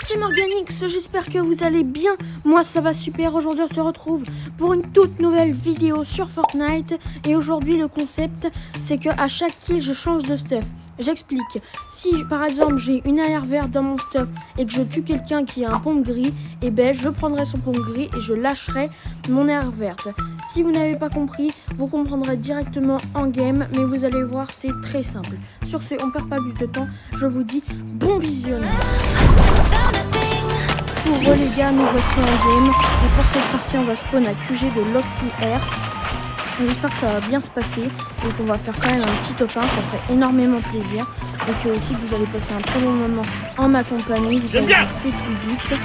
c'est Morganix, j'espère que vous allez bien. Moi ça va super, aujourd'hui on se retrouve pour une toute nouvelle vidéo sur Fortnite. Et aujourd'hui le concept c'est que à chaque kill je change de stuff. J'explique, si par exemple j'ai une AR verte dans mon stuff et que je tue quelqu'un qui a un pompe gris, et ben je prendrai son pompe gris et je lâcherai mon AR verte. Si vous n'avez pas compris, vous comprendrez directement en game, mais vous allez voir c'est très simple. Sur ce, on perd pas plus de temps, je vous dis bon visionnage. Pour les gars, nous voici en game et pour cette partie on va spawn à QG de Loxy Air. J'espère que ça va bien se passer et qu'on va faire quand même un petit top 1, ça ferait énormément plaisir. Et que aussi que vous allez passer un très bon moment en ma compagnie, vous allez voir c'est tout le but.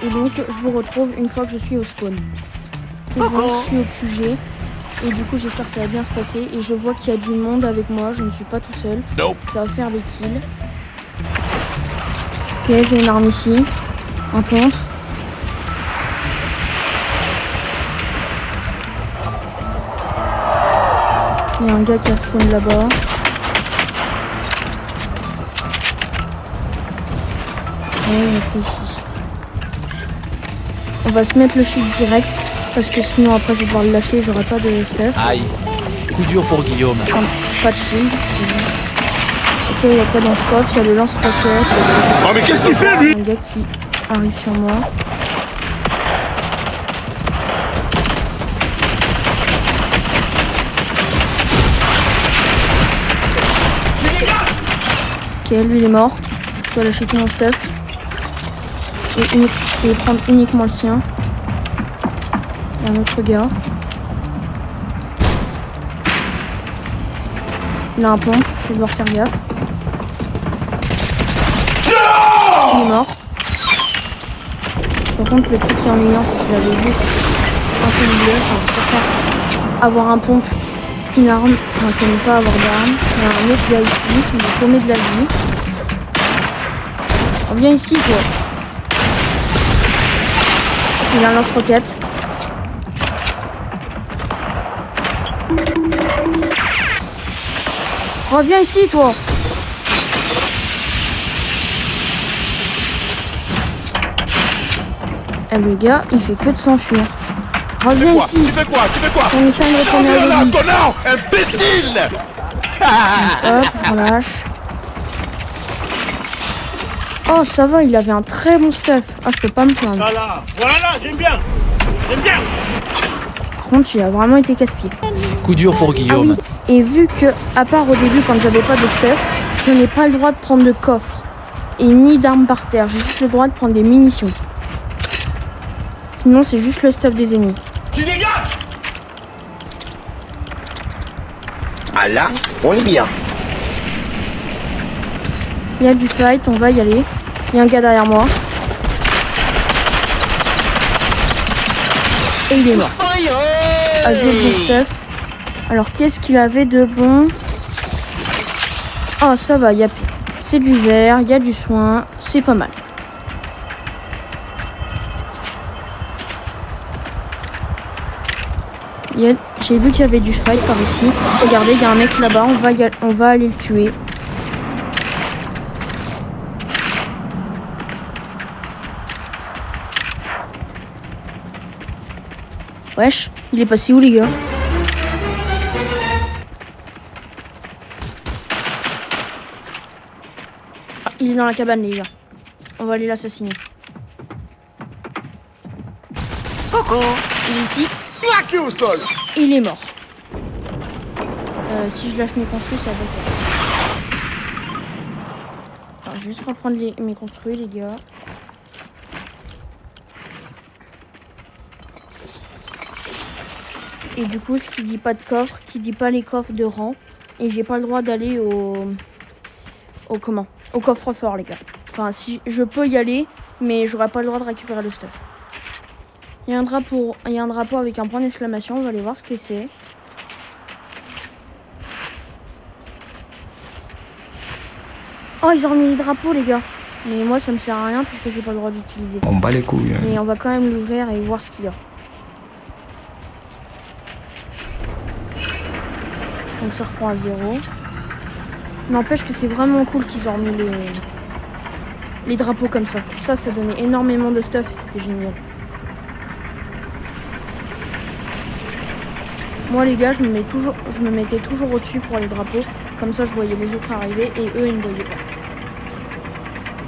Et donc je vous retrouve une fois que je suis au spawn. Et bon, je suis au QG et du coup j'espère que ça va bien se passer. Et je vois qu'il y a du monde avec moi, je ne suis pas tout seul. Ça va faire des kills. Ok, j'ai une arme ici, un contre. Il y a un gars qui a spawn là-bas. Ouais, il est ici. On va se mettre le shield direct parce que sinon après je vais devoir le lâcher, j'aurai pas de stuff. Aïe, coup dur pour Guillaume. Enfin, pas de shield. Ok, il y a quoi dans ce coffre? Il y a le lance-roquette. Oh mais qu'est-ce qu'il fait lui? Un gars qui arrive sur moi. Ok, lui il est mort. Je dois lâcher tout mon stuff. Et prendre uniquement le sien. Il y a un autre gars. Il a un pont, je vais devoir faire gaffe. Il est mort. Par contre le truc qui est ennuyant c'est qu'il avait juste un pompe bleu. Enfin, je préfère avoir un pompe qu'une arme, enfin que ne pas avoir d'arme. Il y a un autre gars ici, il est paumé de la vie. Reviens ici toi. Il a un lance-roquette. Reviens ici toi. Eh le gars, il fait que de s'enfuir. Reviens ici. Tu fais quoi? On essaie de retourner à lui. Connard, imbécile! Hop, je relâche. Oh, ça va, il avait un très bon stuff. Ah, je peux pas me plaindre. Voilà, j'aime bien. Par contre, il a vraiment été casse-pied. Coup dur pour Ah Guillaume. oui, et vu que, à part au début, quand j'avais pas de stuff, je n'ai pas le droit de prendre de coffre. Et ni d'armes par terre. J'ai juste le droit de prendre des munitions. Sinon, c'est juste le stuff des ennemis. Tu dégages. Ah là, on est bien. Il y a du fight, on va y aller. Il y a un gars derrière moi. Et il est mort. Avec du stuff. Alors, qu'est-ce qu'il avait de bon? Oh, ça va, il y a pire. C'est du vert, il y a du soin. C'est pas mal. J'ai vu qu'il y avait du fight par ici. Regardez, il y a un mec là-bas. On va aller le tuer. Wesh, il est passé où les gars? Ah, il est dans la cabane les gars. On va aller l'assassiner. Coco. Il est ici. Plaqué au sol. Il est mort. Si je lâche mes construits, ça va faire. Alors, je vais juste reprendre mes construits les gars. Et du coup, ce qui dit pas de coffre, qui dit pas les coffres de rang. Et j'ai pas le droit d'aller au coffre-fort, les gars. Enfin, si je peux y aller, mais j'aurai pas le droit de récupérer le stuff. Il y a un drapeau avec un point d'exclamation. On va aller voir ce que c'est. Oh, ils ont remis les drapeaux, les gars. Mais moi, ça me sert à rien puisque j'ai pas le droit d'utiliser. On bat les couilles. Hein. Mais on va quand même l'ouvrir et voir ce qu'il y a. Donc ça reprend à 0. N'empêche que c'est vraiment cool qu'ils ont remis les drapeaux comme ça. Ça donnait énormément de stuff et c'était génial. Moi les gars, je me mettais toujours au-dessus pour les drapeaux. Comme ça, je voyais les autres arriver et eux, ils ne voyaient pas.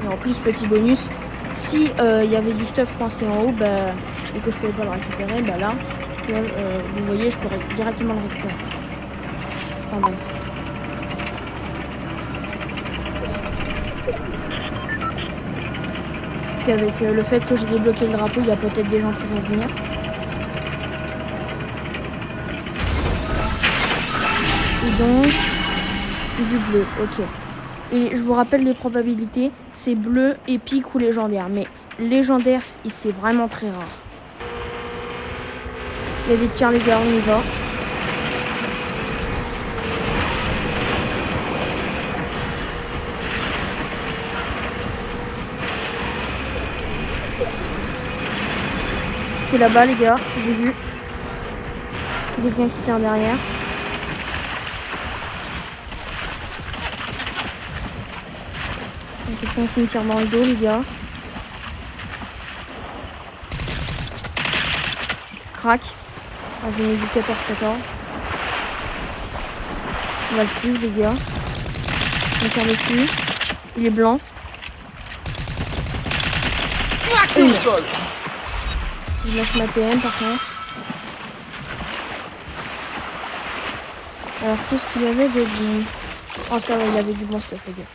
Et en plus, petit bonus, si il y avait du stuff coincé en haut et que je pouvais pas le récupérer, là, tu vois, vous voyez, je pourrais directement le récupérer. Enfin bref. Puis avec le fait que j'ai débloqué le drapeau, il y a peut-être des gens qui vont venir. Et donc, du bleu, ok. Et je vous rappelle les probabilités, c'est bleu, épique ou légendaire. Mais légendaire, c'est vraiment très rare. Il y a des tirs les gars, on y va. C'est là-bas les gars, j'ai vu. Quelqu'un qui tire derrière. Quelqu'un qui me tire dans le dos les gars. Crac. Ah, je lui mets du 14-14. On va le suivre les gars. On tire dessus. Il est blanc. Plaqué au sol. Je lâche ma PM par contre. Alors qu'est-ce qu'il y avait de bon? Oh ça va, il avait du bon stuff les gars.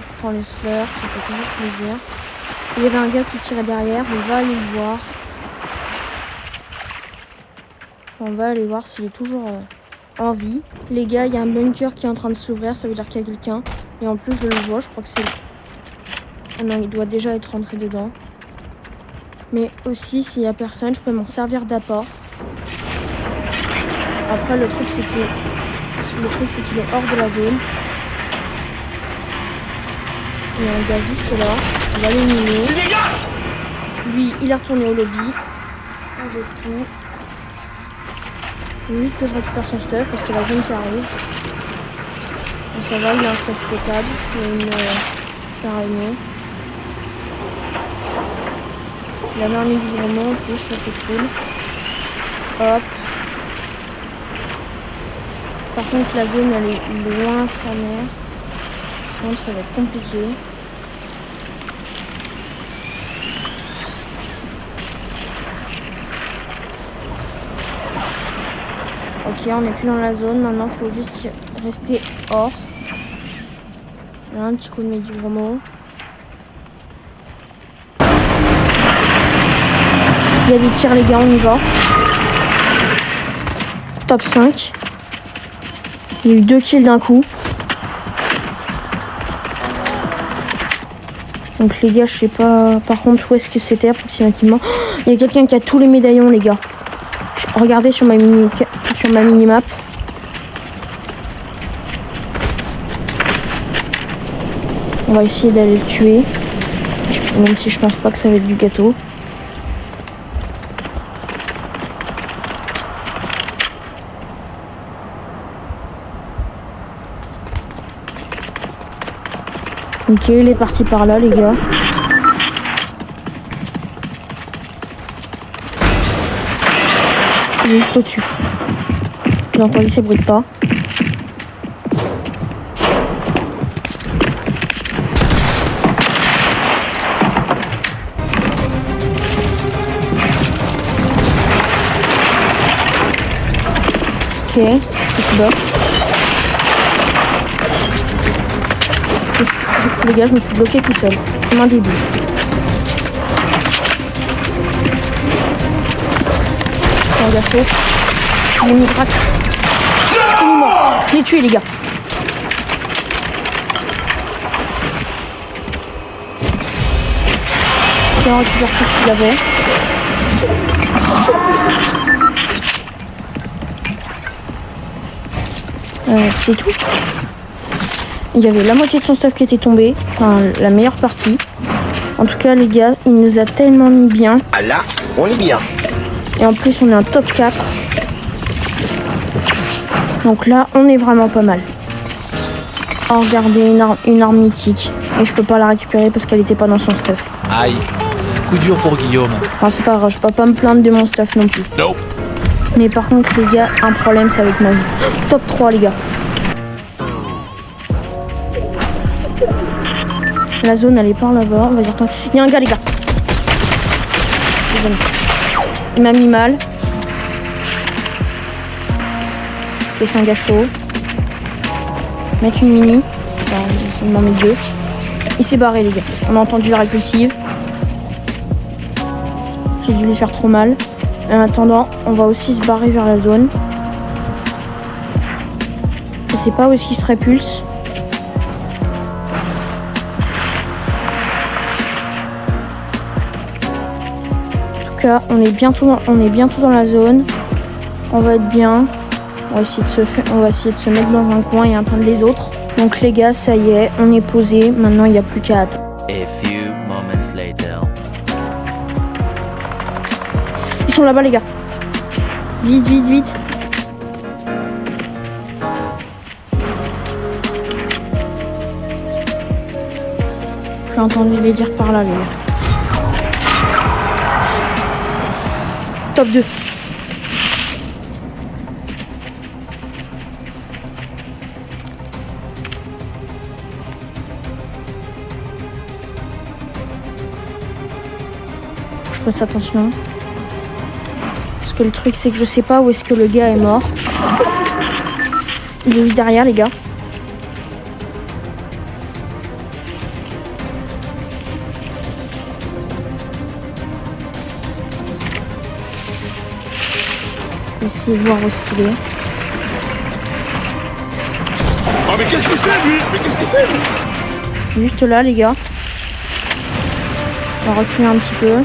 Je prends les fleurs, ça fait toujours plaisir. Il y avait un gars qui tirait derrière, on va aller le voir. On va aller voir s'il est toujours en vie. Les gars, il y a un bunker qui est en train de s'ouvrir, ça veut dire qu'il y a quelqu'un. Et en plus, je le vois, je crois que c'est... Ah non, il doit déjà être rentré dedans. Mais aussi, s'il n'y a personne, je peux m'en servir d'apport. Après, le truc, c'est qu'il est hors de la zone. Il y a un gars juste là. On va l'éliminer. Lui, il est retourné au lobby. On jette tout. Lui, que je récupère son stuff parce que la zone qui arrive. Et ça va, il y a un stuff potable. Il y a une araignée. Il y avait un évidemment en plus, ça c'est cool. Hop. Par contre, la zone elle est loin sa mère. Donc ça va être compliqué. Ok, on n'est plus dans la zone. Maintenant, il faut juste rester hors. Là, un petit coup de médicament. Il y a des tirs, les gars, on y va. Top 5. Il y a eu 2 kills d'un coup. Donc les gars, je sais pas par contre où est-ce que c'était approximativement. Il y a quelqu'un qui a tous les médaillons les gars. Regardez sur ma mini-map. On va essayer d'aller le tuer. Même si je pense pas que ça va être du gâteau. Ok, il est parti par là, les gars. Il est juste au-dessus. Vous entendez ces bruits de pas. Ok, petit bas. Les gars, je me suis bloqué tout seul, comme un début. C'est un gâteau. Il est mis crack. Il est mort. Je l'ai tué, les gars. On récupère tout ce qu'il avait. C'est tout. Il y avait la moitié de son stuff qui était tombé, enfin la meilleure partie. En tout cas les gars, il nous a tellement mis bien. Ah là, on est bien. Et en plus on est un top 4. Donc là, on est vraiment pas mal. Oh, regardez, une arme mythique. Et je peux pas la récupérer parce qu'elle était pas dans son stuff. Aïe. Coup dur pour Guillaume. Enfin, c'est pas grave, je peux pas me plaindre de mon stuff non plus. Nope. Mais par contre, les gars, un problème, c'est avec ma vie. Top 3, les gars. La zone, elle est par là-bas. On va dire... Il y a un gars, les gars. Il m'a mis mal. Et c'est un gars chaud. Mettre une mini. Enfin, il m'en met 2. Il s'est barré, les gars. On a entendu la répulsive. J'ai dû lui faire trop mal. En attendant, on va aussi se barrer vers la zone. Je sais pas où est-ce qu'il se répulse. En tout cas, on est bientôt dans la zone. On va être bien. On va essayer de se mettre dans un coin et attendre les autres. Donc les gars, ça y est, on est posé. Maintenant, il n'y a plus qu'à attendre. A few moments later. Ils sont là-bas, les gars. Vite, vite, vite. J'ai entendu les dire par là, les gars. Top 2. Je fasse attention. Parce que le truc, c'est que je sais pas où est-ce que le gars est mort. Il est juste derrière, les gars. Je vais essayer de voir où est-ce qu'il est. Oh, mais qu'est-ce qu'il fait, lui? Mais qu'est-ce qu'il fait? Juste là, les gars. On va reculer un petit peu.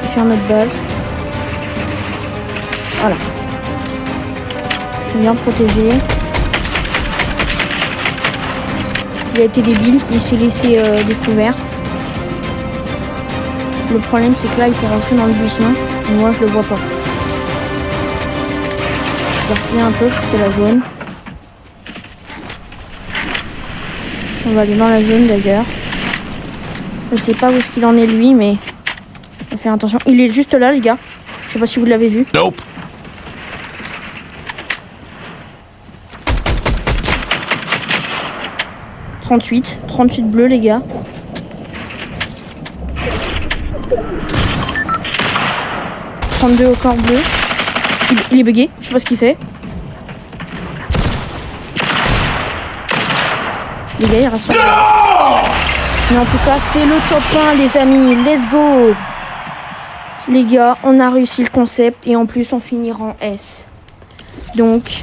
Et faire notre base. Voilà. Bien protégé. Il a été débile. Il s'est laissé découvert. Le problème, c'est que là, il faut rentrer dans le buisson. Et moi, je le vois pas. Je vais reculer un peu parce que la zone. On va aller dans la zone d'ailleurs. Je sais pas où est-ce qu'il en est lui, mais on va faire attention. Il est juste là, les gars. Je sais pas si vous l'avez vu. Nope. « 38 bleus, les gars. « 32 au corps bleu. Il est bugué, je sais pas ce qu'il fait. Les gars, il reste... Mais en tout cas, c'est le top 1, les amis. Let's go. Les gars, on a réussi le concept et en plus, on finira en S. Donc,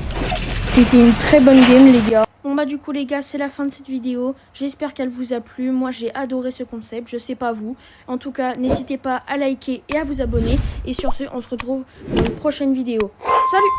c'était une très bonne game, les gars. Bon bah du coup les gars, c'est la fin de cette vidéo. J'espère qu'elle vous a plu. Moi j'ai adoré ce concept, je sais pas vous. En tout cas, n'hésitez pas à liker et à vous abonner. Et sur ce, on se retrouve pour une prochaine vidéo. Salut!